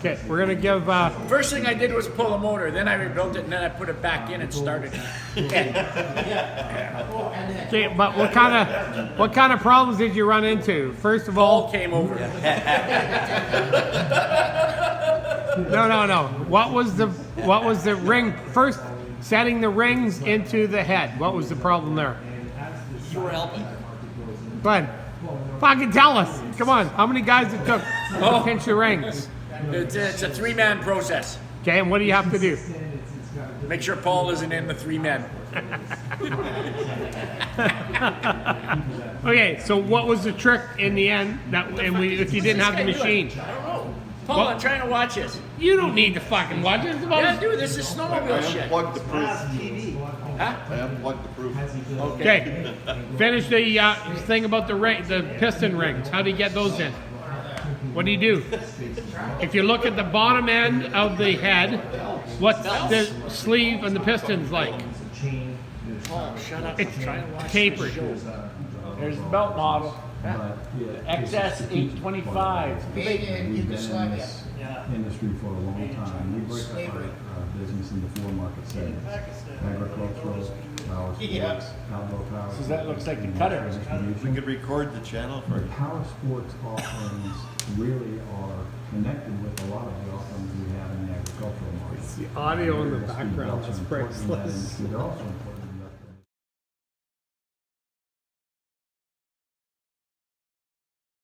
Okay, we're gonna give. First thing I did was pull a motor, then I rebuilt it, and then I put it back in and started it. Okay, but what kind of problems did you run into? First of All all, came over. no. What was the ring first? Setting the rings into the head. What was the problem there? You were helping. Bud, fucking tell us. Come on. How many guys it took to pinch the rings? It's a three-man process. Okay, and what do you have to do? Make sure Paul isn't in the three men. Okay, so what was the trick in the end? If you didn't have the machine, I don't know. Paul, What? I'm trying to watch this. you don't need to fucking watch it. It's about- Yeah, dude, this is snowmobile I shit. unplugged the proof. Huh? I unplugged the proof. Okay, finish the thing about the piston rings. How do you get those in? What do you do? If you look at the bottom end of the head, what's the sleeve and the pistons like? Paul, shut up. It's I'm trying to watch tapered. this show. There's the belt model. XS 825. In Yugoslavia. industry for a long time. We break up our business into four market segments: agricultural, power sports, outdoor power. So that looks like the cutter. We could record the channel for The power sports offerings really are connected with a lot of the offerings we have in the agricultural market. The audio in the It's background is also important that priceless. They're also important